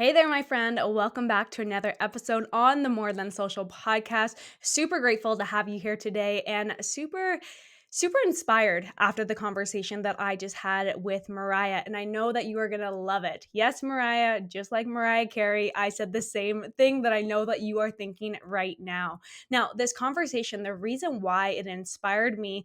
Hey there, my friend. Welcome back to another episode on the More Than Social podcast. Super grateful to have you here today and super inspired after the conversation that I just had with Mariah. And I know that you are going to love it. Yes, Mariah, just like Mariah Carey, I said the same thing that I know that you are thinking right now. Now, this conversation, the reason why it inspired me,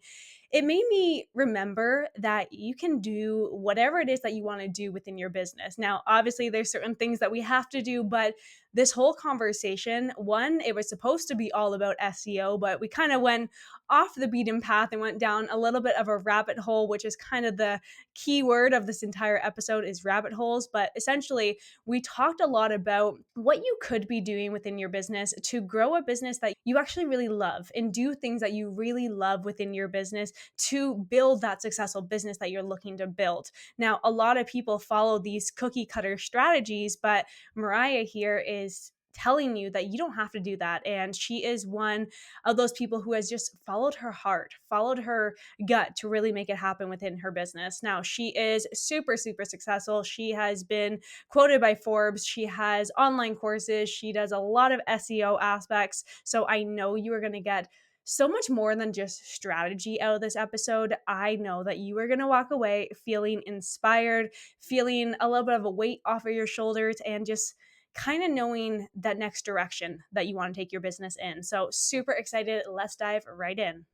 it made me remember that you can do whatever it is that you want to do within your business. Now, obviously, there's certain things that we have to do, but this whole conversation, one, it was supposed to be all about SEO, but we kind of went off the beaten path and went down a little bit of a rabbit hole, which is kind of the key word of this entire episode is rabbit holes. But essentially, we talked a lot about what you could be doing within your business to grow a business that you actually really love and do things that you really love within your business to build that successful business that you're looking to build. Now, a lot of people follow these cookie cutter strategies, but Mariah here is telling you that you don't have to do that. And she is one of those people who has just followed her heart, followed her gut to really make it happen within her business. Now, she is super successful. She has been quoted by Forbes. She has online courses. She does a lot of SEO aspects. So I know you are going to get so much more than just strategy out of this episode. I know that you are going to walk away feeling inspired, feeling a little bit of a weight off of your shoulders, and just kind of knowing that next direction that you want to take your business in. So, super excited. Let's dive right in.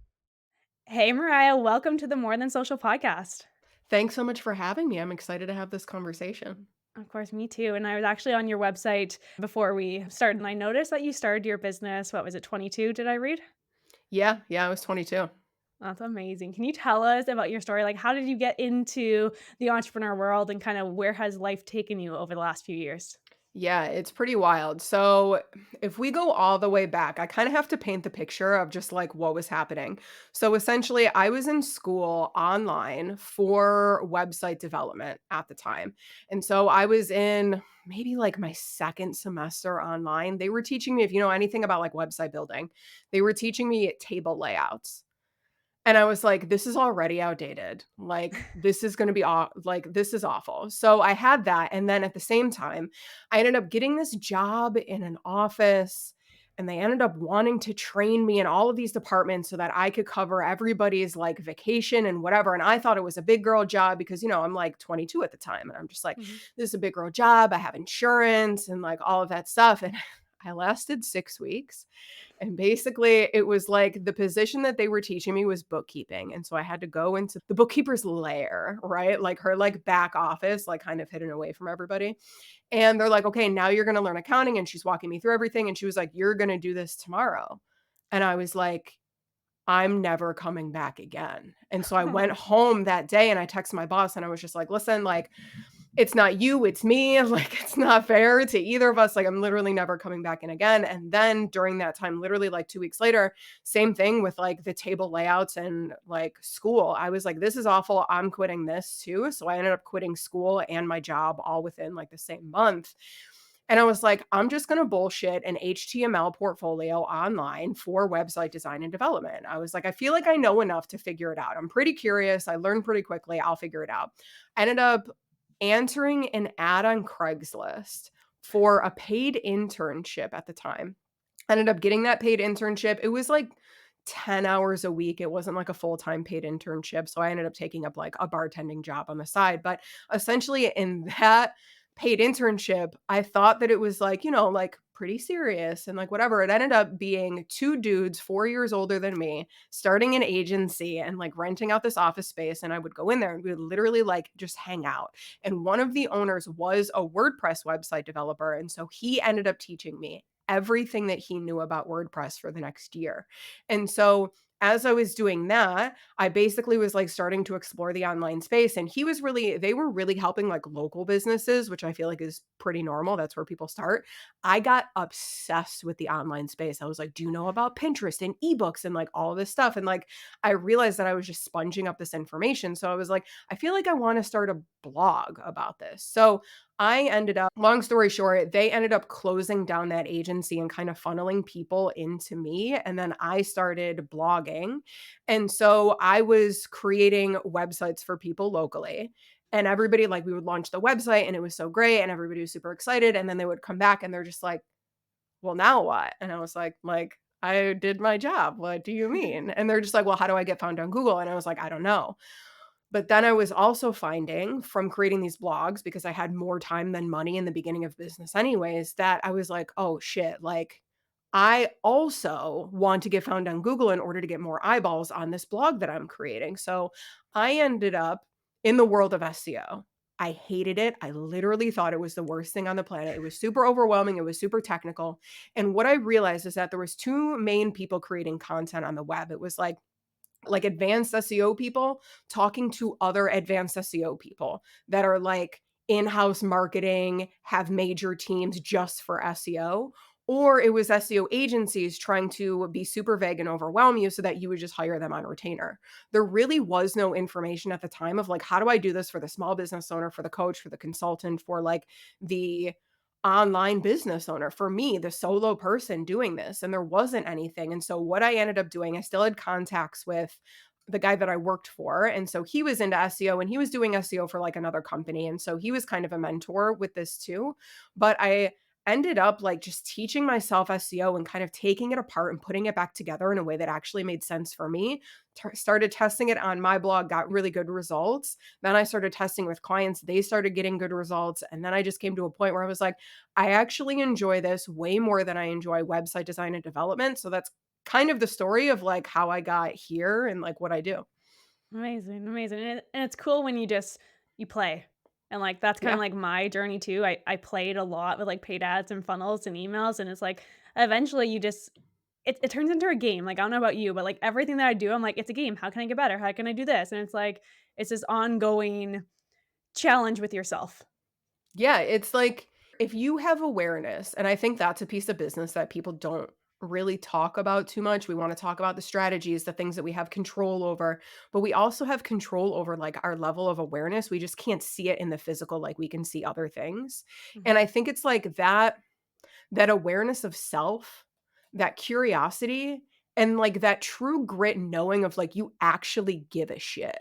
Hey, Mariah, welcome to the More Than Social podcast. Thanks so much for having me. I'm excited to have this conversation. Of course, me too. And I was actually on your website before we started, and I noticed that you started your business. What was it, 22? Did I read? Yeah, I was 22. That's amazing. Can you tell us about your story? Like, how did you get into the entrepreneur world and kind of where has life taken you over the last few years? Yeah, it's pretty wild. So, if we go all the way back, I kind of have to paint the picture of just like what was happening. So, essentially, I was in school online for website development at the time. And so, I was in maybe like my second semester online. They were teaching me, if you know anything about like website building, they were teaching me table layouts. And I was like, "This is already outdated. Like, this is gonna be aw like, this is awful." So, I had that, and then at the same time, I ended up getting this job in an office, and they ended up wanting to train me in all of these departments so that I could cover everybody's, like, vacation and whatever, and I thought it was a big girl job because, I'm, like, 22 at the time, and I'm just like, Mhm. "This is a big girl job, I have insurance," and, like, all of that stuff, and I lasted 6 weeks. And basically, it was like the position that they were teaching me was bookkeeping, and so I had to go into the bookkeeper's lair, right? Like her, like, back office, like, kind of hidden away from everybody, and they're like, "Okay, now you're gonna learn accounting," and she's walking me through everything, and she was like, "You're gonna do this tomorrow." And I was like, "I'm never coming back again." And so I went home that day and I texted my boss and I was just like, "Listen, like, it's not you, it's me. Like, it's not fair to either of us. Like, I'm literally never coming back in again." And then during that time, literally like 2 weeks later, same thing with like the table layouts and like school. I was like, this is awful. I'm quitting this too. So I ended up quitting school and my job all within like the same month. And I was like, I'm just going to bullshit an HTML portfolio online for website design and development. I was like, I feel like I know enough to figure it out. I'm pretty curious. I learned pretty quickly. I'll figure it out. I ended up answering an ad on Craigslist for a paid internship at the time. I ended up getting that paid internship. It was like 10 hours a week. It wasn't like a full-time paid internship. So I ended up taking up like a bartending job on the side. But essentially, in that paid internship, I thought that it was like, like pretty serious and like whatever. It ended up being two dudes 4 years older than me starting an agency and like renting out this office space. And I would go in there and we would literally like just hang out. And one of the owners was a WordPress website developer. And so he ended up teaching me everything that he knew about WordPress for the next year. And so as I was doing that, I basically was like starting to explore the online space. And they were really helping like local businesses, which I feel like is pretty normal. That's where people start. I got obsessed with the online space. I was like, do you know about Pinterest and ebooks and like all of this stuff? And like, I realized that I was just sponging up this information. So I was like, I feel like I want to start a blog about this. So I ended up, long story short, they ended up closing down that agency and kind of funneling people into me. And then I started blogging. And so I was creating websites for people locally. And everybody, like, we would launch the website and it was so great and everybody was super excited. And then they would come back and they're just like, well, now what? And I was like, I did my job. What do you mean? And they're just like, well, how do I get found on Google? And I was like, I don't know. But then I was also finding from creating these blogs, because I had more time than money in the beginning of business anyways, that I was like, "Oh shit, like I also want to get found on Google in order to get more eyeballs on this blog that I'm creating." So, I ended up in the world of SEO. I hated it. I literally thought it was the worst thing on the planet. It was super overwhelming, it was super technical. And what I realized is that there was two main people creating content on the web. It was like advanced SEO people talking to other advanced SEO people that are like in-house marketing, have major teams just for SEO, or it was SEO agencies trying to be super vague and overwhelm you so that you would just hire them on retainer. There really was no information at the time of like, how do I do this for the small business owner, for the coach, for the consultant, for like the online business owner, for me, the solo person doing this, and there wasn't anything. And so what I ended up doing, I still had contacts with the guy that I worked for, and so he was into SEO and he was doing SEO for like another company, and so he was kind of a mentor with this too. But I ended up like just teaching myself SEO and kind of taking it apart and putting it back together in a way that actually made sense for me. Started testing it on my blog, got really good results. Then I started testing with clients, they started getting good results, and then I just came to a point where I was like, I actually enjoy this way more than I enjoy website design and development. So that's kind of the story of like how I got here and like what I do. Amazing, amazing, and it's cool when you play, and, like, that's kinda Yeah. like my journey too. I played a lot with, like, paid ads and funnels and emails, and it's like, eventually you just it turns into a game, like, I don't know about you, but, like, everything that I do, I'm like, "It's a game. How can I get better? How can I do this?" And it's like, it's this ongoing challenge with yourself. Yeah, it's like if you have awareness, and I think that's a piece of business that people don't really talk about too much. We want to talk about the strategies, the things that we have control over, but we also have control over like our level of awareness. We just can't see it in the physical like we can see other things. And Mhm. I think it's like that awareness of self, that curiosity, and like that true grit knowing of like you actually give a shit.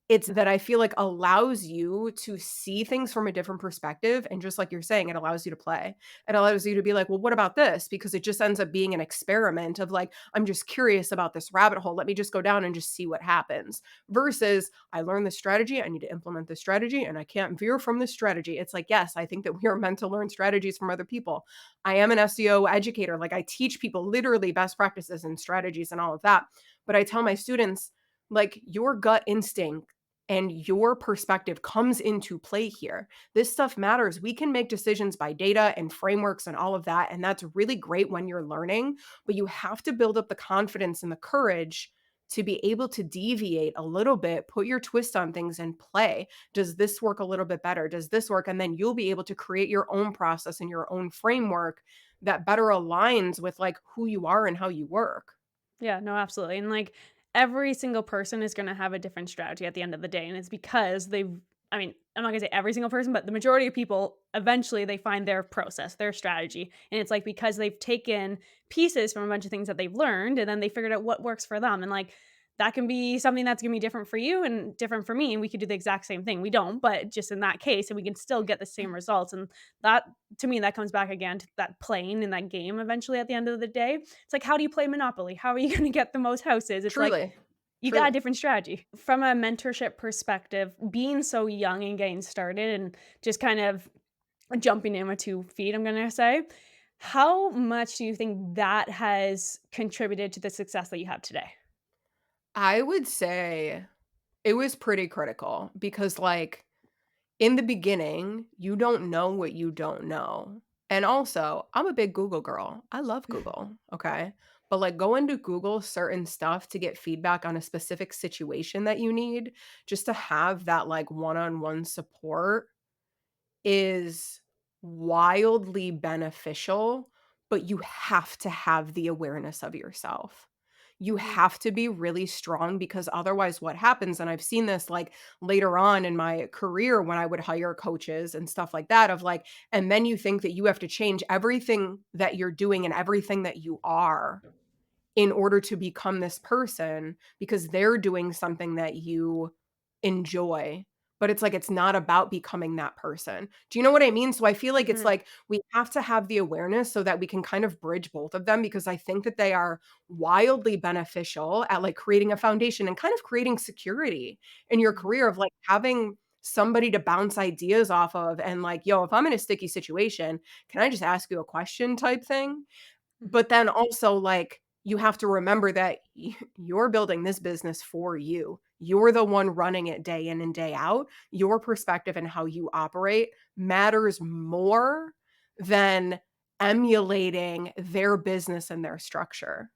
It's that I feel like allows you to see things from a different perspective, and just like you're saying, it allows you to play. It allows you to be like, "Well, what about this?" Because it just ends up being an experiment of like, "I'm just curious about this rabbit hole. Let me just go down and just see what happens." Versus, "I learned this strategy, I need to implement this strategy, and I can't veer from this strategy." It's like, yes, I think that we are meant to learn strategies from other people. I am an SEO educator, like I teach people literally best practices and strategies and all of that. But I tell my students, like, your gut instinct and your perspective comes into play here. This stuff matters. We can make decisions by data and frameworks and all of that. And that's really great when you're learning, but you have to build up the confidence and the courage to be able to deviate a little bit, put your twist on things and play. Does this work a little bit better? Does this work? And then you'll be able to create your own process and your own framework that better aligns with like who you are and how you work. Yeah, no, absolutely. And like every single person is going to have a different strategy at the end of the day. And it's because they've, I mean, I'm not going to say every single person, but the majority of people eventually they find their process, their strategy. And it's like because they've taken pieces from a bunch of things that they've learned and then they figured out what works for them. And like that can be something that's going to be different for you and different for me. And we could do the exact same thing. We don't, but just in that case, and we can still get the same results. And that, to me, that comes back again to that playing in that game eventually at the end of the day. It's like, how do you play Monopoly? How are you gonna get the most houses? It's like, Truly. you got a Truly. different strategy. From a mentorship perspective, being so young and getting started and just kind of jumping in with 2 feet, I'm gonna say, how much do you think that has contributed to the success that you have today? I would say it was pretty critical because, like, in the beginning, you don't know what you don't know. And also, I'm a big Google girl. I love Google, okay? But, like, going to Google certain stuff to get feedback on a specific situation that you need, just to have that, like, one-on-one support is wildly beneficial, but you have to have the awareness of yourself. You Mhm. have to be really strong because otherwise what happens, and I've seen this like later on in my career when I would hire coaches and stuff like that of like, and then you think that you have to change everything that you're doing and everything that you are in order to become this person because they're doing something that you enjoy, but it's like it's not about becoming that person. Do you know what I mean? So I feel like it's Mhm, like we have to have the awareness so that we can kind of bridge both of them because I think that they are wildly beneficial at like creating a foundation and kind of creating security in your mhm, career of like having somebody to bounce ideas off of and like, yo, if I'm in a sticky situation, can I just ask you a question type thing? mhm. But then also, like, you have to remember that you're building this business for you. You're the one running it day in and day out. Your perspective and how you operate matters more than emulating their business and their structure.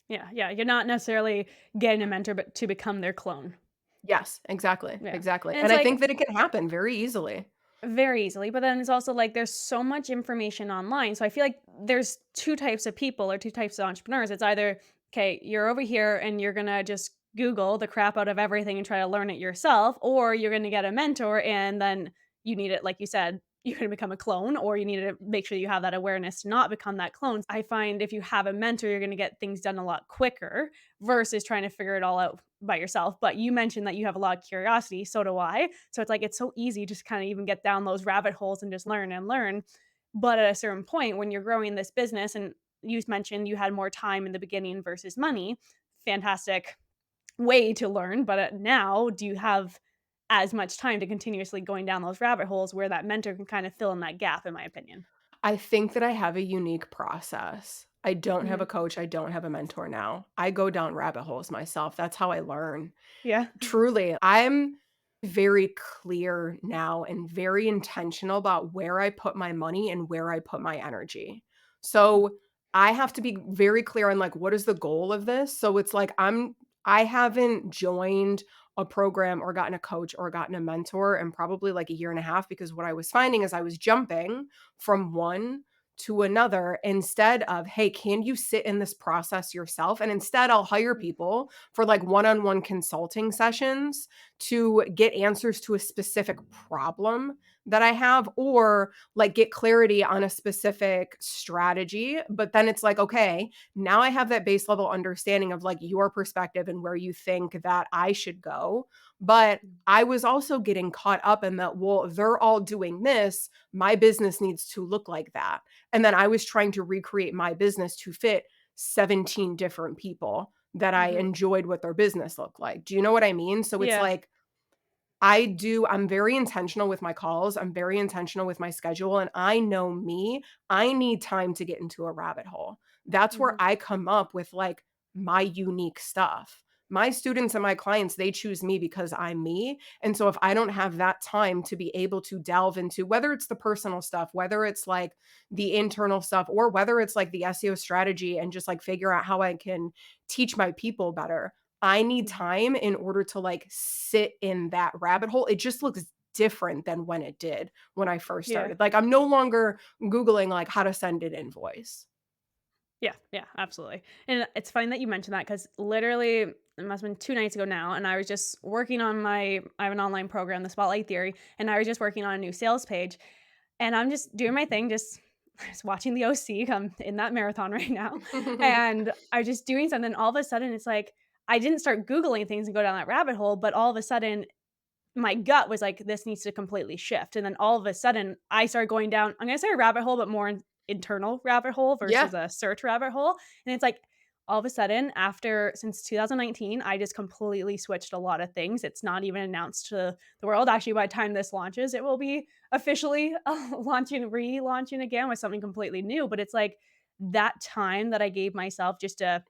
Yeah, yeah, you're not necessarily getting a mentor, but to become their clone. Yes, exactly, Yeah, exactly. and And it's I like think that it can happen very easily. very easily, but then it's also like there's so much information online. So I feel like there's two types of people or two types of entrepreneurs. It's either, okay, you're over here and you're gonna just Google the crap out of everything and try to learn it yourself, or you're gonna get a mentor and then you need it, like you said, you're gonna become a clone, or you need to make sure you have that awareness to not become that clone. I find if you have a mentor, you're gonna get things done a lot quicker versus trying to figure it all out by yourself. But you mentioned that you have a lot of curiosity, so do I. So it's like it's so easy just kind of even get down those rabbit holes and just learn and learn. But at a certain point, when you're growing this business, and you mentioned you had more time in the beginning versus money, fantastic way to learn. But now, do you have as much time to continuously going down those rabbit holes where that mentor can kind of fill in that gap, in my opinion? I think that I have a unique process. I don't have a Hmm. coach, I don't have a mentor now. I go down rabbit holes myself. That's how I learn. Yeah. Truly, I'm very clear now and very intentional about where I put my money and where I put my energy. So, I have to be very clear on like what is the goal of this? So it's like I haven't joined a program or gotten a coach or gotten a mentor in probably like a year and a half because what I was finding is I was jumping from one to another instead of, hey, can you sit in this process yourself? And instead, I'll hire people for like one on one consulting sessions to get answers to a specific problem that I have or like get clarity on a specific strategy. But then it's like, okay, now I have that base level understanding of like your perspective and where you think that I should go. But I was also getting caught up in that, well, they're all doing this. My business needs to look like that. And then I was trying to recreate my business to fit 17 different people that I Hmm. enjoyed what their business looked like. Do you know what I mean? So it's Yeah. like I'm very intentional with my calls. I'm very intentional with my schedule. And I know me, I need time to get into a rabbit hole. That's where Hmm. I come up with like my unique stuff. My students and my clients, they choose me because I'm me. And so if I don't have that time to be able to delve into whether it's the personal stuff, whether it's like the internal stuff, or whether it's like the SEO strategy and just like figure out how I can teach my people better, I need Hmm. time in order to, like, sit in that rabbit hole. It just looks different than when it did when I first Yeah. started. Like, I'm no longer Googling, like, how to send an invoice. Yeah, yeah, absolutely. And it's funny that you mentioned that because literally it must have been 2 nights ago now, and I was just working on I have an online program, the Spotlight Theory, and I was just working on a new sales page, and I'm just doing my thing, just watching the OC come in that marathon right now, and I was just doing something. All of a sudden, it's like I didn't start googling things and go down that rabbit hole, but all of a sudden my gut was like, "This needs to completely shift," and then all of a sudden, I started going down I'm gonna say a rabbit hole, but more an internal rabbit hole Yeah. versus a search rabbit hole, and it's like, all of a sudden, after since 2019, I just completely switched a lot of things. It's not even announced to the world. Actually, by the time this launches, it will be officially, relaunching again with something completely new, but it's like, that time that I gave myself just to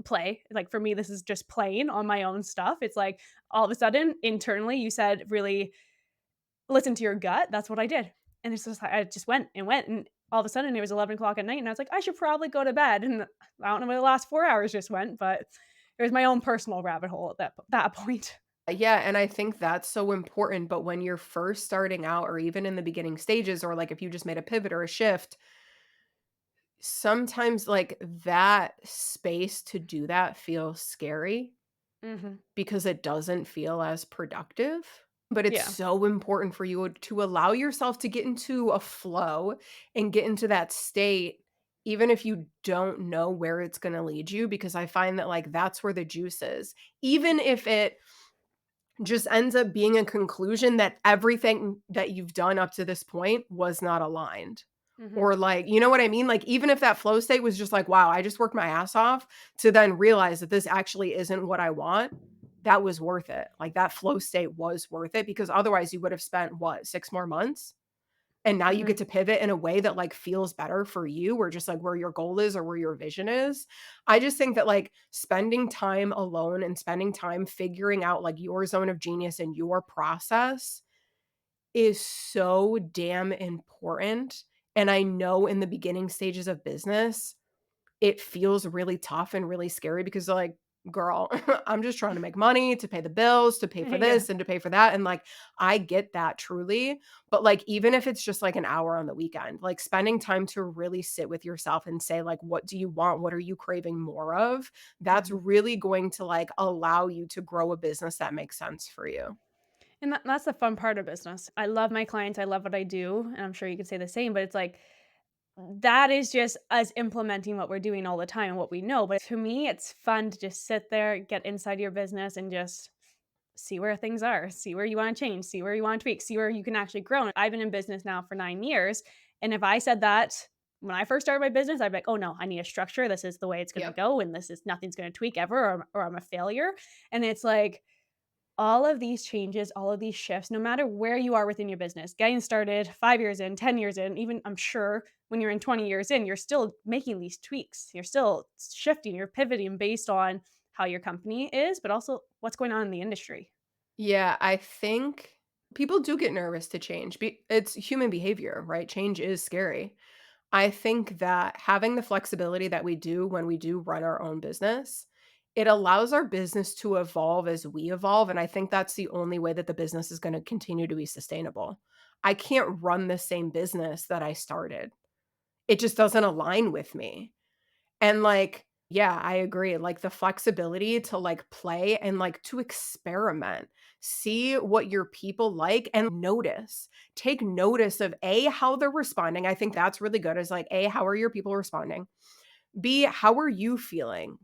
play. Like for me, this is just playing on my own stuff. It's like all of a sudden, internally, you said really listen to your gut. That's what I did. And it's just like I just went and went. And all of a sudden it was 11 o'clock at night. And I was like, I should probably go to bed. And I don't know where the last 4 hours just went, but it was my own personal rabbit hole at that point. Yeah, and I think that's so important, but when you're first starting out or even in the beginning stages or, like, if you just made a pivot or a shift, sometimes, like, that space to do that feels scary Hmm. because it doesn't feel as productive. But it's Yeah. so important for you to allow yourself to get into a flow and get into that state, even if you don't know where it's going to lead you, because I find that like that's where the juice is. Even if it just ends up being a conclusion that everything that you've done up to this point was not aligned. Mhm. Or like, you know what I mean? Like, even if that flow state was just like, wow, I just worked my ass off to then realize that this actually isn't what I want, that was worth it. Like, that flow state was worth it because otherwise you would have spent what, 6 more months? And now you Mhm. get to pivot in a way that, like, feels better for you or just, like, where your goal is or where your vision is. I just think that, like, spending time alone and spending time figuring out, like, your zone of genius and your process is so damn important, and I know in the beginning stages of business it feels really tough and really scary because they're like, "Girl, I'm just trying to make money to pay the bills, to pay for Yeah. this and to pay for that," and, like, I get that truly, but, like, even if it's just, like, an hour on the weekend, like, spending time to really sit with yourself and say, like, "What do you want? What are you craving more of?" That's Mhm. really going to, like, allow you to grow a business that makes sense for you. And that's the fun part of business. I love my clients, I love what I do, and I'm sure you could say the same, but it's like, that is just us implementing what we're doing all the time and what we know, but to me, it's fun to just sit there, get inside your business, and just see where things are, see where you wanna change, see where you wanna tweak, see where you can actually grow. I've been in business now for 9 years, and if I said that when I first started my business, I'd be like, "Oh, no, I need a structure, this is the way it's gonna Yep. go, and this is nothing's gonna tweak ever, or I'm a failure," and it's like, all of these changes, all of these shifts, no matter where you are within your business, getting started 5 years in, 10 years in, even I'm sure when you're in 20 years in, you're still making these tweaks. You're still shifting, you're pivoting based on how your company is, but also what's going on in the industry. Yeah, I think people do get nervous to change. It's human behavior, right? Change is scary. I think that having the flexibility that we do when we do run our own business, it allows our business to evolve as we evolve. And I think that's the only way that the business is going to continue to be sustainable. I can't run the same business that I started. It just doesn't align with me. And, like, yeah, I agree, like, the flexibility to, like, play and, like, to experiment, see what your people like and notice. Take notice of A, how they're responding, I think that's really good is, like, A, how are your people responding? B, how are you feeling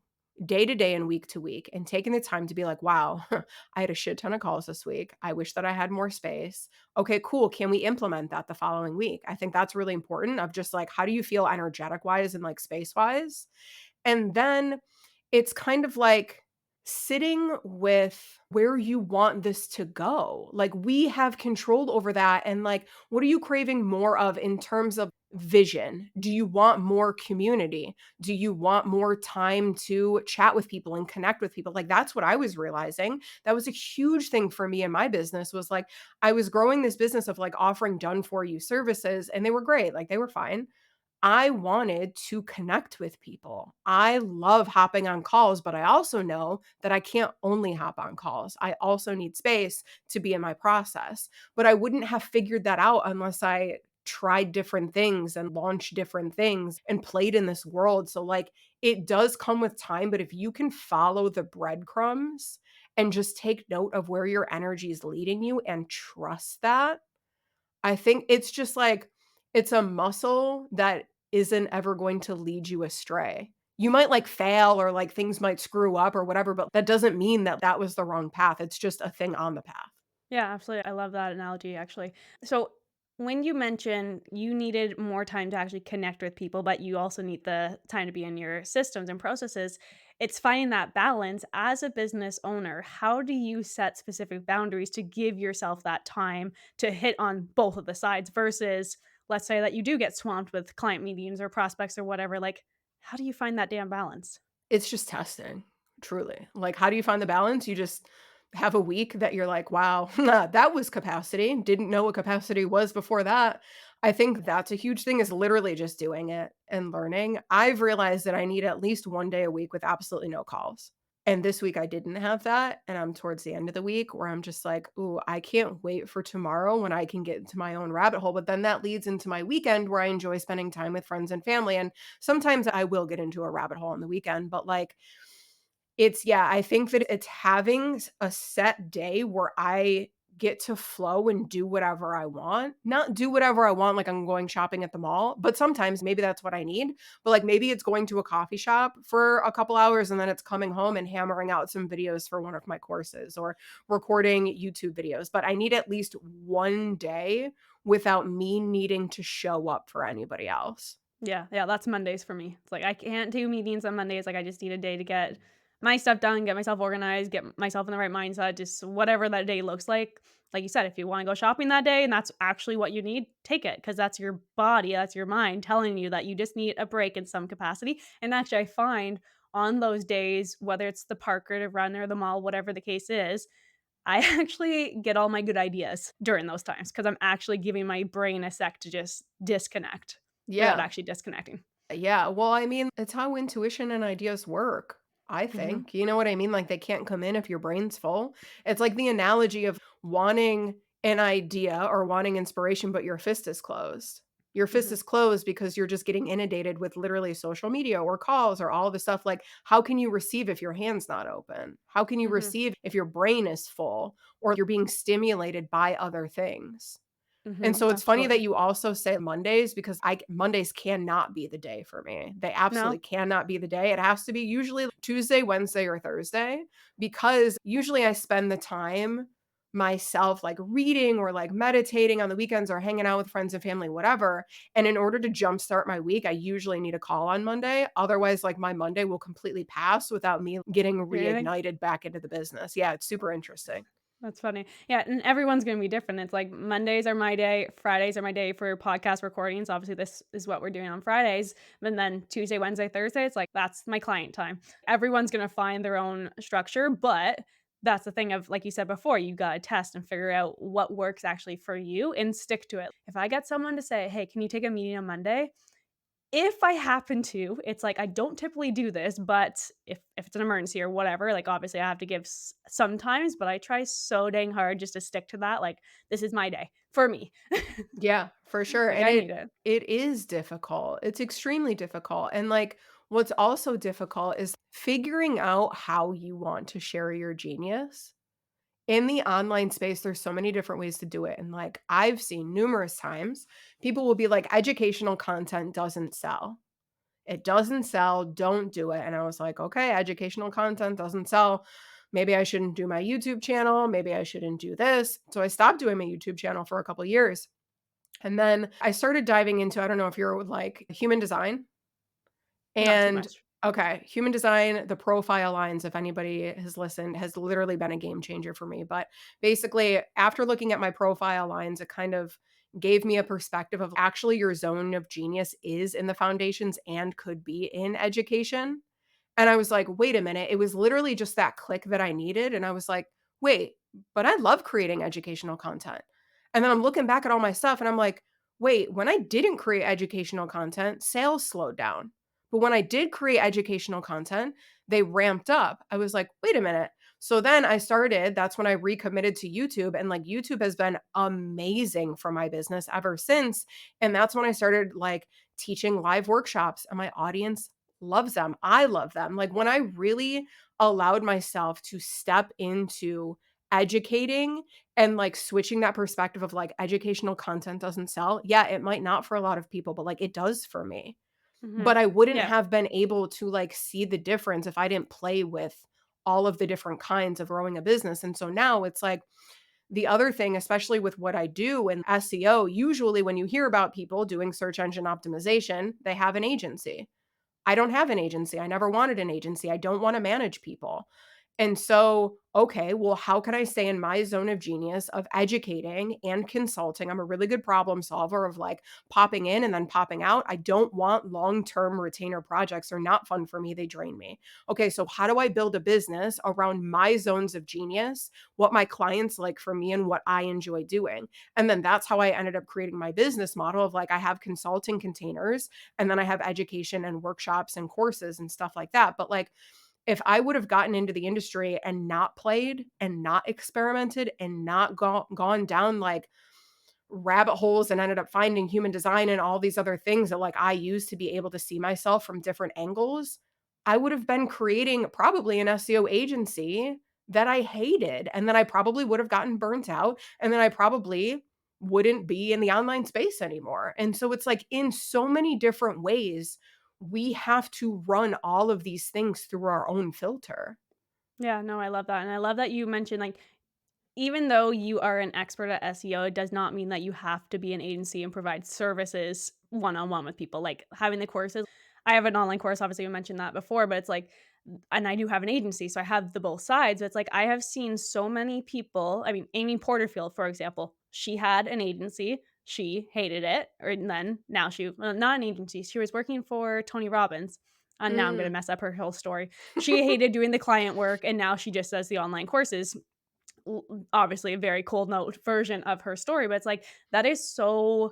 day to day and week to week? And taking the time to be like, "Wow, I had a shit ton of calls this week. I wish that I had more space. Okay, cool. Can we implement that the following week?" I think that's really important of just, like, how do you feel energetic wise and, like, space wise? And then it's kind of like sitting with where you want this to go. Like, we have control over that. And, like, what are you craving more of in terms of vision? Do you want more community? Do you want more time to chat with people and connect with people? Like, that's what I was realizing. That was a huge thing for me in my business was like, I was growing this business of like offering done for you services, and they were great. Like, they were fine. I wanted to connect with people. I love hopping on calls, but I also know that I can't only hop on calls. I also need space to be in my process. But I wouldn't have figured that out unless I tried different things and launched different things and played in this world. So, like, it does come with time, but if you can follow the breadcrumbs and just take note of where your energy is leading you and trust that, I think it's just like it's a muscle that isn't ever going to lead you astray. You might, like, fail or, like, things might screw up or whatever, but that doesn't mean that that was the wrong path. It's just a thing on the path. Yeah, absolutely. I love that analogy actually. So when you mentioned you needed more time to actually connect with people, but you also need the time to be in your systems and processes, it's finding that balance as a business owner. How do you set specific boundaries to give yourself that time to hit on both of the sides versus let's say that you do get swamped with client meetings or prospects or whatever, like how do you find that damn balance? It's just testing, truly. Like, how do you find the balance? You just have a week that you're like, "Wow, that was capacity. Didn't know what capacity was before that." I think that's a huge thing is literally just doing it and learning. I've realized that I need at least 1 day a week with absolutely no calls. And this week I didn't have that, and I'm towards the end of the week where I'm just like, "Ooh, I can't wait for tomorrow when I can get into my own rabbit hole." But then that leads into my weekend where I enjoy spending time with friends and family, and sometimes I will get into a rabbit hole on the weekend, but, like, it's yeah, I think that it's having a set day where I get to flow and do whatever I want. Not do whatever I want, like I'm going shopping at the mall, but sometimes maybe that's what I need. But like maybe it's going to a coffee shop for a couple hours and then it's coming home and hammering out some videos for one of my courses or recording YouTube videos. But I need at least one day without me needing to show up for anybody else. Yeah, yeah, that's Mondays for me. It's like I can't do meetings on Mondays, like, I just need a day to get my stuff done, get myself organized, get myself in the right mindset, just whatever that day looks like. Like you said, if you wanna go shopping that day and that's actually what you need, take it because that's your body, that's your mind telling you that you just need a break in some capacity, and actually, I find on those days, whether it's the park or the run or the mall, whatever the case is, I actually get all my good ideas during those times because 'cause I'm actually giving my brain a sec to just disconnect without Yeah. actually disconnecting. Yeah, well, I mean, it's how intuition and ideas work, I Mhm, think. You know what I mean? Like, they can't come in if your brain's full. It's like the analogy of wanting an idea or wanting inspiration, but your fist is closed. Your fist mhm, is closed because you're just getting inundated with literally social media or calls or all the stuff. Like, how can you receive if your hand's not open? How can you mhm, receive if your brain is full or you're being stimulated by other things? And mhm, so it's funny that absolutely. you also say Mondays because Mondays cannot be the day for me. They absolutely No? cannot be the day. It has to be usually Tuesday, Wednesday, or Thursday because usually I spend the time myself like reading or like meditating on the weekends or hanging out with friends and family, whatever. And in order to jumpstart my week, I usually need a call on Monday. Otherwise, like my Monday will completely pass without me getting Anything? reignited back into the business. Yeah, it's super interesting. That's funny. Yeah, and everyone's gonna be different. It's like Mondays are my day, Fridays are my day for podcast recordings. Obviously, this is what we're doing on Fridays. And then Tuesday, Wednesday, Thursday, it's like that's my client time. Everyone's gonna find their own structure, but that's the thing of like you said before, you gotta test and figure out what works actually for you and stick to it. If I get someone to say, "Hey, can you take a meeting on Monday?" If I happen to, it's like I don't typically do this, but if it's an emergency or whatever, like, obviously, I have to give sometimes, but I try so dang hard just to stick to that, like, this is my day for me. Yeah, for sure, Like, and I it need it. it is difficult. It's extremely difficult, and, like, what's also difficult is figuring out how you want to share your genius. In the online space, there's so many different ways to do it, and, like, I've seen numerous times, people will be like, "Educational content doesn't sell. It doesn't sell, don't do it," and I was like, "Okay, educational content doesn't sell. Maybe I shouldn't do my YouTube channel, maybe I shouldn't do this." So I stopped doing my YouTube channel for a couple years. And then I started diving into I don't know if you're like human design Not too and much. okay, human design, the profile lines, if anybody has listened, has literally been a game changer for me. But basically, after looking at my profile lines, it kind of gave me a perspective of actually your zone of genius is in the foundations and could be in education. And I was like, "Wait a minute." It was literally just that click that I needed, and I was like, "Wait, but I love creating educational content." And then I'm looking back at all my stuff and I'm like, "Wait, when I didn't create educational content, sales slowed down. But when I did create educational content, they ramped up." I was like, "Wait a minute." So then I started that's when I recommitted to YouTube, and, like, YouTube has been amazing for my business ever since, and that's when I started, like, teaching live workshops, and my audience loves them. I love them. Like, when I really allowed myself to step into educating and, like, switching that perspective of, like, educational content doesn't sell. Yeah, it might not for a lot of people, but, like, it does for me. But Mhm. I wouldn't Yeah. have been able to, like, see the difference if I didn't play with all of the different kinds of growing a business, and so now it's like the other thing, especially with what I do in SEO, usually when you hear about people doing search engine optimization, they have an agency. I don't have an agency. I never wanted an agency. I don't want to manage people. And so, okay, well, how can I stay in my zone of genius of educating and consulting? I'm a really good problem solver of like popping in and then popping out. I don't want long term retainer projects. They're not fun for me. They drain me. Okay, so how do I build a business around my zones of genius, what my clients like for me, and what I enjoy doing? And then that's how I ended up creating my business model of like, I have consulting containers and then I have education and workshops and courses and stuff like that. But like, if I would have gotten into the industry and not played and not experimented and not gone down like rabbit holes and ended up finding human design and all these other things that like I use to be able to see myself from different angles, I would have been creating probably an SEO agency that I hated, and then I probably would have gotten burnt out, and then I probably wouldn't be in the online space anymore. And so it's like in so many different ways, we have to run all of these things through our own filter. Yeah, no, I love that, and I love that you mentioned, like, even though you are an expert at SEO, it does not mean that you have to be an agency and provide services one-on-one with people, like, having the courses. I have an online course, obviously, we mentioned that before, but it's like and I do have an agency, so I have the both sides, but it's like I have seen so many people. I mean, Amy Porterfield, for example, she had an agency, she hated it, or and then now she well, not an agency, she was working for Tony Robbins, and now I'm gonna Mm. mess up her whole story. She hated doing the client work, and now she just does the online courses. Obviously a very cold note version of her story, but it's like that is so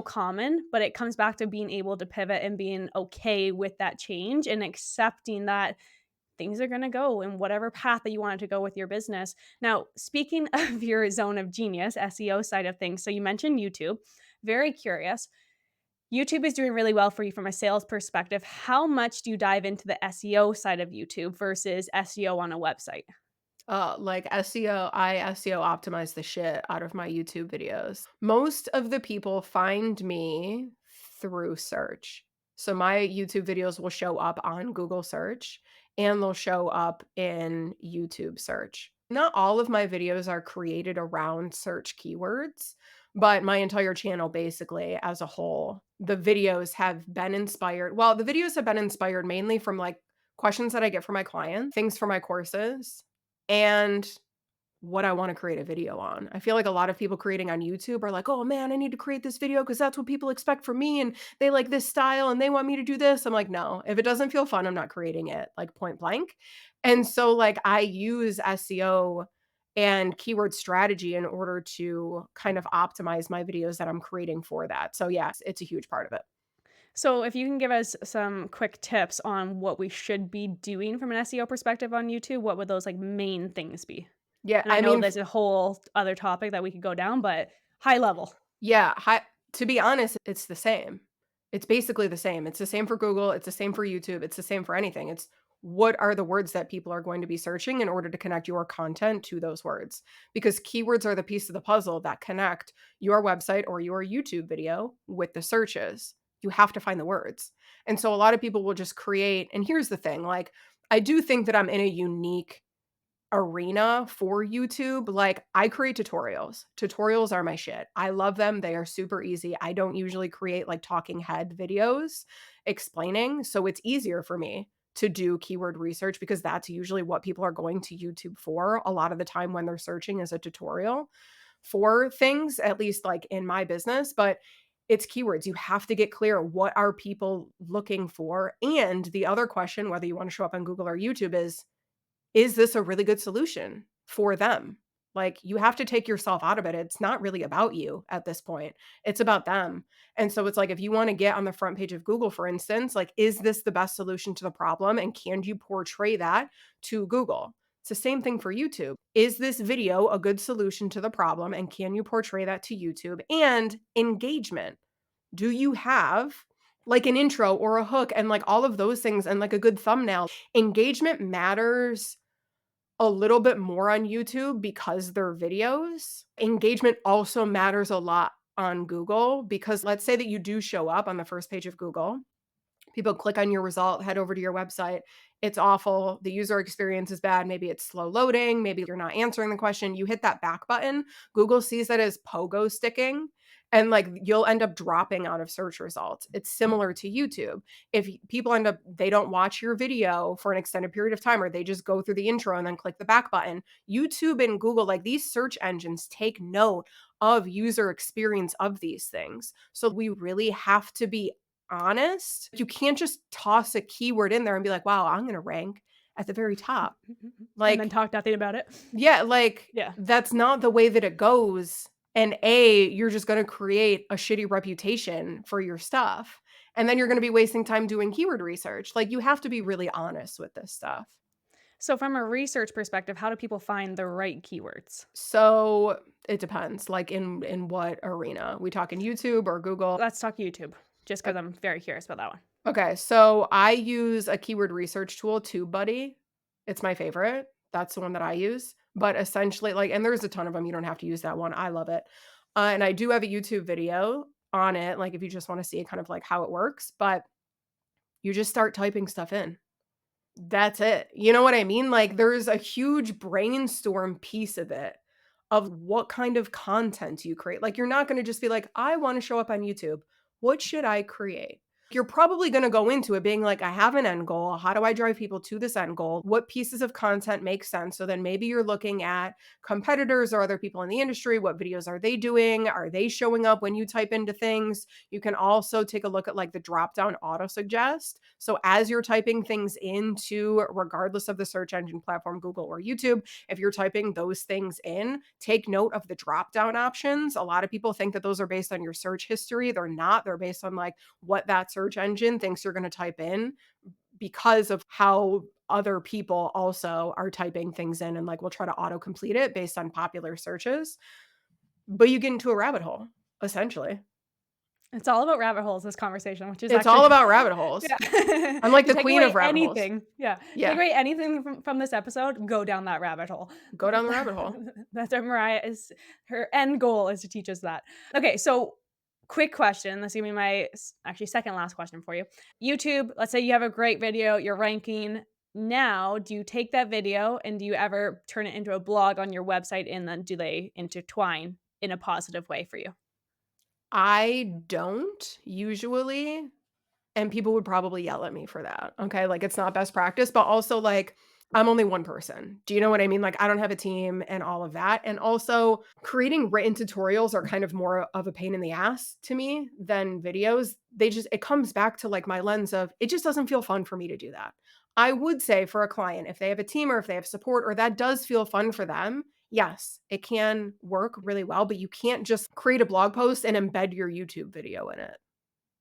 common, but it comes back to being able to pivot and being okay with that change and accepting that things are going to go in whatever path that you want it to go with your business. Now, speaking of your zone of genius, SEO side of things, so you mentioned YouTube. Very curious. YouTube is doing really well for you from a sales perspective. How much do you dive into the SEO side of YouTube versus SEO on a website? Like SEO, I SEO optimize the shit out of my YouTube videos. Most of the people find me through search. So my YouTube videos will show up on Google search and they'll show up in YouTube search. Not all of my videos are created around search keywords, but my entire channel basically as a whole, the videos have been inspired. Well, the videos have been inspired mainly from like questions that I get from my clients, things for my courses, and what I wanna create a video on. I feel like a lot of people creating on YouTube are like, "Oh, man, I need to create this video because that's what people expect from me, and they like this style, and they want me to do this." I'm like, "No, if it doesn't feel fun, I'm not creating it," like, point blank. And so, like, I use SEO and keyword strategy in order to kind of optimize my videos that I'm creating for that. So, yes, it's a huge part of it. So, if you can give us some quick tips on what we should be doing from an SEO perspective on YouTube, what would those like main things be? Yeah, And I I know mean, there's a whole other topic that we could go down, but high level. yeah, to be honest, it's the same. It's basically the same. It's the same for Google, it's the same for YouTube, it's the same for anything. It's what are the words that people are going to be searching in order to connect your content to those words? Because keywords are the piece of the puzzle that connect your website or your YouTube video with the searches. You have to find the words. And so a lot of people will just create, and here's the thing, like I do think that I'm in a unique arena for YouTube. Like, I create tutorials. Tutorials are my shit. I love them. They are super easy. I don't usually create like talking head videos explaining, so it's easier for me to do keyword research because that's usually what people are going to YouTube for a lot of the time when they're searching as a tutorial for things, at least like in my business, but it's keywords. You have to get clear, what are people looking for? And the other question, whether you want to show up on Google or YouTube, is this a really good solution for them? Like, you have to take yourself out of it. It's not really about you at this point. It's about them. And so it's like, if you want to get on the front page of Google, for instance, like, is this the best solution to the problem? And can you portray that to Google? It's the same thing for YouTube. Is this video a good solution to the problem? And can you portray that to YouTube? And engagement. Do you have like an intro or a hook and like all of those things and like a good thumbnail? Engagement matters a little bit more on YouTube because they're videos. Engagement also matters a lot on Google because let's say that you do show up on the first page of Google. People click on your result, head over to your website. It's awful. The user experience is bad. Maybe it's slow loading. Maybe you're not answering the question. You hit that back button. Google sees that as pogo sticking and like you'll end up dropping out of search results. It's similar to YouTube. If people end up, they don't watch your video for an extended period of time or they just go through the intro and then click the back button, YouTube and Google, like these search engines take note of user experience of these things. So we really have to be honest. You can't just toss a keyword in there and be like, "Wow, I'm gonna rank at the very top." And then Like, talk nothing about it. yeah, like, Yeah. that's not the way that it goes, and A, you're just gonna create a shitty reputation for your stuff, and then you're gonna be wasting time doing keyword research. Like, you have to be really honest with this stuff. So from a research perspective, how do people find the right keywords? So, it depends, like, in what arena? We talking YouTube or Google? Let's talk YouTube, just Uh, because I'm very curious about that one. okay, so I use a keyword research tool, TubeBuddy. It's my favorite. That's the one that I use. But essentially, like, and there's a ton of them. You don't have to use that one. I love it. And I do have a YouTube video on it, like if you just want to see kind of like how it works, but you just start typing stuff in. That's it. You know what I mean? Like, there's a huge brainstorm piece of it, of what kind of content you create. Like, you're not gonna just be like, "I wanna show up on YouTube. What should I create?" You're probably gonna go into it being like, "I have an end goal. How do I drive people to this end goal? What pieces of content make sense?" So then maybe you're looking at competitors or other people in the industry. What videos are they doing? Are they showing up when you type into things? You can also take a look at like the drop down auto suggest. So as you're typing things into, regardless of the search engine platform, Google or YouTube, if you're typing those things in, take note of the drop down options. A lot of people think that those are based on your search history. They're not. They're based on like what that search engine thinks you're going to type in, because of how other people also are typing things in and like will try to auto complete it based on popular searches. But you get into a rabbit hole, essentially. It's all about rabbit holes, this conversation, which is It's all actually about rabbit holes. yeah. I'm like To the take queen away of rabbit holes. anything yeah, take Yeah, away anything from this episode, go down that rabbit hole. go down the rabbit hole. That's what Mariah is her end goal is to teach us that. Okay, so quick question, this is gonna be my actually second last question for you. YouTube, let's say you have a great video, you're ranking. Now, do you take that video and do you ever turn it into a blog on your website, and then do they intertwine in a positive way for you? I don't usually, and people would probably yell at me for that, okay? Like, it's not best practice, but also, like, I'm only one person. Do you know what I mean? Like, I don't have a team and all of that, and also, creating written tutorials are kind of more of a pain in the ass to me than videos. It comes back to, like, my lens of, it just doesn't feel fun for me to do that. I would say for a client, if they have a team or if they have support or that does feel fun for them, yes, it can work really well, but you can't just create a blog post and embed your YouTube video in it.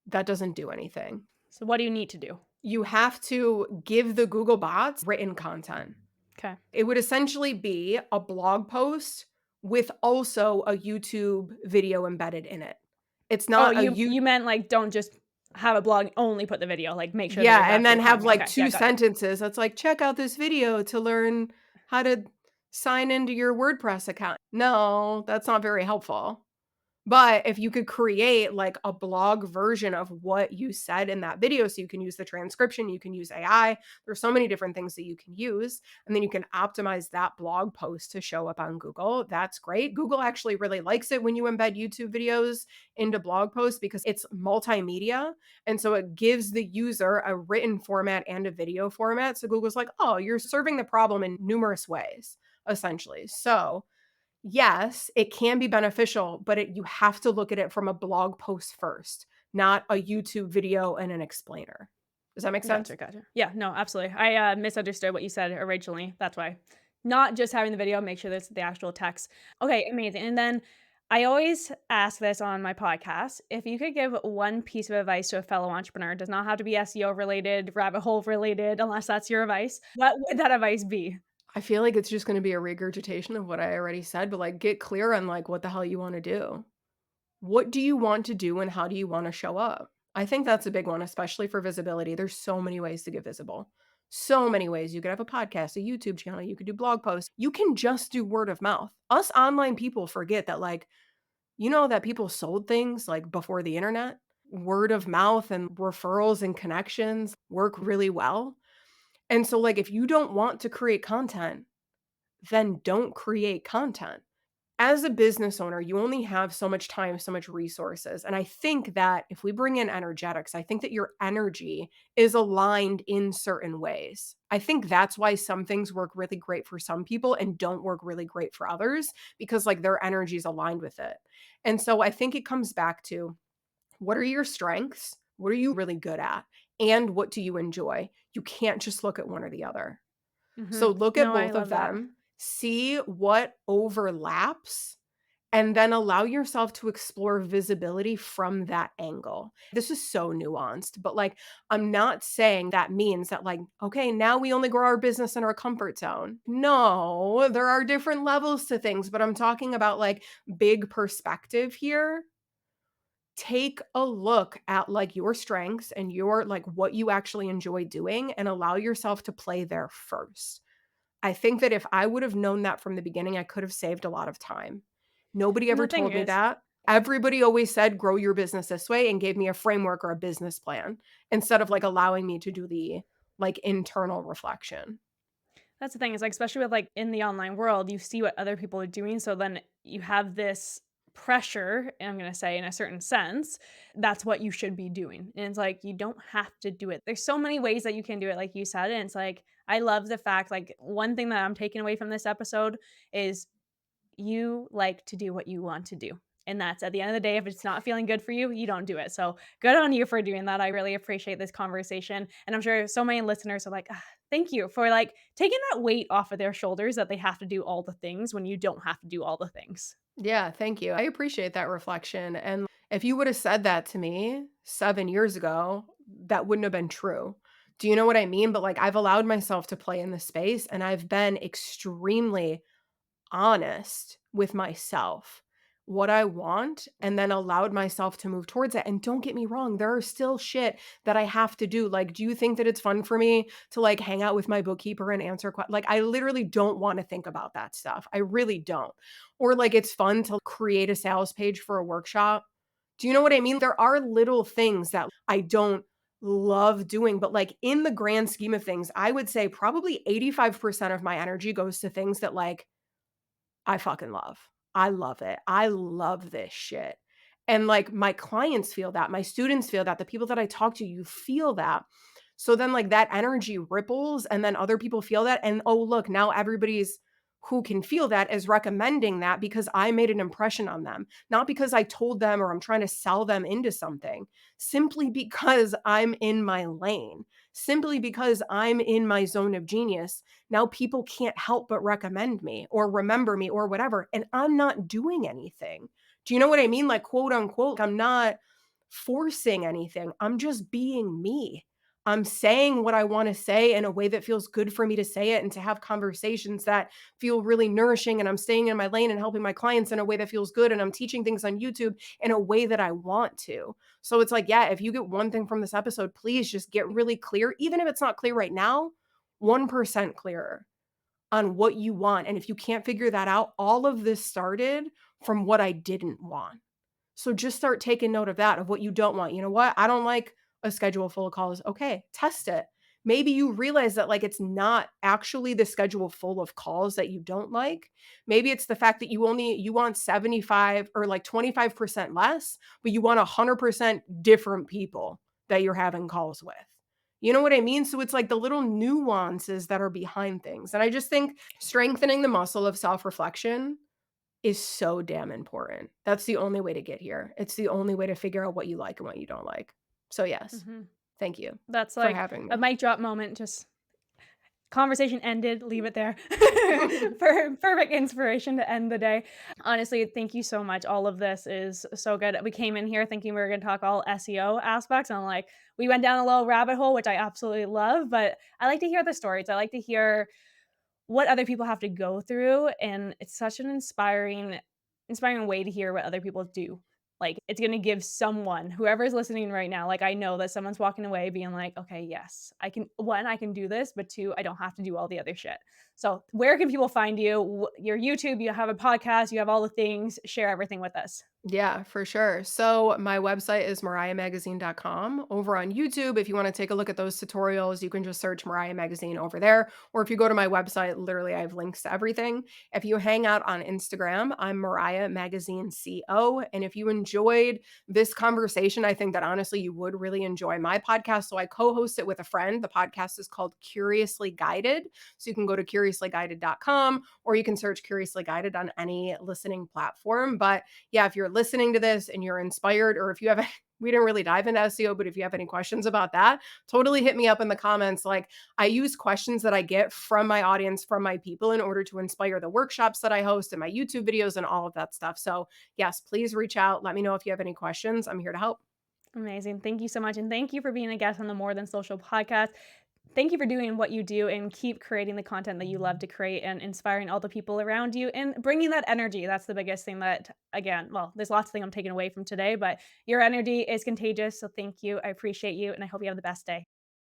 That doesn't do anything. So what do you need to do? You have to give the Google bots written content. Okay. It would essentially be a blog post with also a YouTube video embedded in it. It's Oh, not a you meant, like, don't just have a blog, only put the video, like, make sure that yeah, it's and actually then have talking like okay, yeah, 2 gotcha. sentences that's like, "Check out this video to learn how to sign into your WordPress account." No, that's not very helpful. But if you could create like a blog version of what you said in that video, so you can use the transcription, you can use AI, there's so many different things that you can use, and then you can optimize that blog post to show up on Google. That's great. Google actually really likes it when you embed YouTube videos into blog posts because it's multimedia. And so it gives the user a written format and a video format. So Google's like, oh, you're serving the problem in numerous ways, essentially. So yes, it can be beneficial, but you have to look at it from a blog post first, not a YouTube video and an explainer. Does that make sense? Gotcha, gotcha. Yeah, no, absolutely. I, misunderstood what you said originally, that's why. Not just having the video, make sure there's the actual text. Okay, amazing, and then I always ask this on my podcast, if you could give one piece of advice to a fellow entrepreneur, it does not have to be SEO related, rabbit hole related, unless that's your advice, what would that advice be? I feel like it's just going to be a regurgitation of what I already said, but like get clear on like what the hell you want to do. What do you want to do and how do you want to show up? I think that's a big one, especially for visibility. There's so many ways to get visible. So many ways. You could have a podcast, a YouTube channel, you could do blog posts. You can just do word of mouth. Us online people forget that like you know that people sold things like before the internet? Word of mouth and referrals and connections work really well. And so, like, if you don't want to create content, then don't create content. As a business owner, you only have so much time, so much resources. And I think that if we bring in energetics, I think that your energy is aligned in certain ways. I think that's why some things work really great for some people and don't work really great for others because, like, their energy is aligned with it. And so I think it comes back to what are your strengths? What are you really good at? And what do you enjoy? You can't just look at one or the other. So Mhm. look at No, I both of love that. them, see what overlaps, and then allow yourself to explore visibility from that angle. This is so nuanced, but like, I'm not saying that means that, like, okay, now we only grow our business in our comfort zone. No, there are different levels to things, but I'm talking about like big perspective here. Take a look at like your strengths and your like what you actually enjoy doing and allow yourself to play there first. I think that if I would have known that from the beginning, I could have saved a lot of time. Nobody And ever the thing told me is, that. Everybody always said, grow your business this way and gave me a framework or a business plan instead of like allowing me to do the like internal reflection. that's the thing is, like, especially with, like, in the online world, you see what other people are doing, so then you have this pressure, I'm gonna say in a certain sense, that's what you should be doing, and it's like, you don't have to do it. There's so many ways that you can do it, like you said, and it's like, I love the fact like, one thing that I'm taking away from this episode is you like to do what you want to do. And that's at the end of the day, if it's not feeling good for you, you don't do it. So good on you for doing that. I really appreciate this conversation. And I'm sure so many listeners are like, "Ah, thank you for like taking that weight off of their shoulders that they have to do all the things when you don't have to do all the things." Yeah, thank you. I appreciate that reflection. And if you would have said that to me 7 years ago, that wouldn't have been true. Do you know what I mean? But like I've allowed myself to play in the space and I've been extremely honest with myself, what I want, and then allowed myself to move towards it. And don't get me wrong, there are still shit that I have to do. Like, do you think that it's fun for me to like hang out with my bookkeeper and answer like I literally don't want to think about that stuff. I really don't. Or like it's fun to create a sales page for a workshop. Do you know what I mean? There are little things that I don't love doing, but like in the grand scheme of things, I would say probably 85% of my energy goes to things that like I fucking love. I love it. I love this shit. And like my clients feel that, my students feel that, the people that I talk to, you feel that. So then like that energy ripples and then other people feel that. And oh, look, now everybody's who can feel that is recommending that because I made an impression on them, not because I told them or I'm trying to sell them into something, simply because I'm in my lane, simply because I'm in my zone of genius. Now people can't help but recommend me or remember me or whatever, and I'm not doing anything. Do you know what I mean? Like, quote unquote, I'm not forcing anything. I'm just being me. I'm saying what I want to say in a way that feels good for me to say it and to have conversations that feel really nourishing. And I'm staying in my lane and helping my clients in a way that feels good. And I'm teaching things on YouTube in a way that I want to. So it's like, yeah, if you get one thing from this episode, please just get really clear, even if it's not clear right now, 1% clearer on what you want. And if you can't figure that out, all of this started from what I didn't want. So just start taking note of that, of what you don't want. You know what? I don't like a schedule full of calls. Okay, test it. Maybe you realize that like it's not actually the schedule full of calls that you don't like. Maybe it's the fact that you want 75 or like 25% less, but you want 100% different people that you're having calls with. You know what I mean? So it's like the little nuances that are behind things. And I just think strengthening the muscle of self-reflection is so damn important. That's the only way to get here. It's the only way to figure out what you like and what you don't like. So, yes, Mhm. thank you That's for like having a me. mic drop moment, just conversation ended, leave it there. Perfect inspiration to end the day. Honestly, thank you so much. All of this is so good. We came in here thinking we were gonna talk all SEO aspects, and like we went down a little rabbit hole, which I absolutely love. But I like to hear the stories. I like to hear what other people have to go through, and it's such an inspiring way to hear what other people do. Like, it's gonna give someone, whoever's listening right now, like, I know that someone's walking away being like, "Okay, yes, I can 1, I can do this, but 2, I don't have to do all the other shit." So, where can people find you? Your YouTube, you have a podcast, you have all the things. Share everything with us. Yeah, for sure. So my website is mariahmagazine.com. Over on YouTube, if you want to take a look at those tutorials, you can just search Mariah Magazine over there. Or if you go to my website, literally I have links to everything. If you hang out on Instagram, I'm Mariah Magazine CO. And if you enjoyed this conversation, I think that honestly you would really enjoy my podcast. So I co-host it with a friend. The podcast is called Curiously Guided. So you can go to curiouslyguided.com or you can search Curiously Guided on any listening platform. But yeah, if you're listening to this and you're inspired, or if you have, we didn't really dive into SEO, but if you have any questions about that, totally hit me up in the comments. Like I use questions that I get from my audience, from my people in order to inspire the workshops that I host and my YouTube videos and all of that stuff. So yes, please reach out. Let me know if you have any questions. I'm here to help. Amazing. Thank you so much, and thank you for being a guest on the More Than Social podcast. Thank you for doing what you do and keep creating the content that you love to create and inspiring all the people around you and bringing that energy. That's the biggest thing that, again, well, there's lots of things I'm taking away from today, but your energy is contagious. So thank you. I appreciate you, and I hope you have the best day.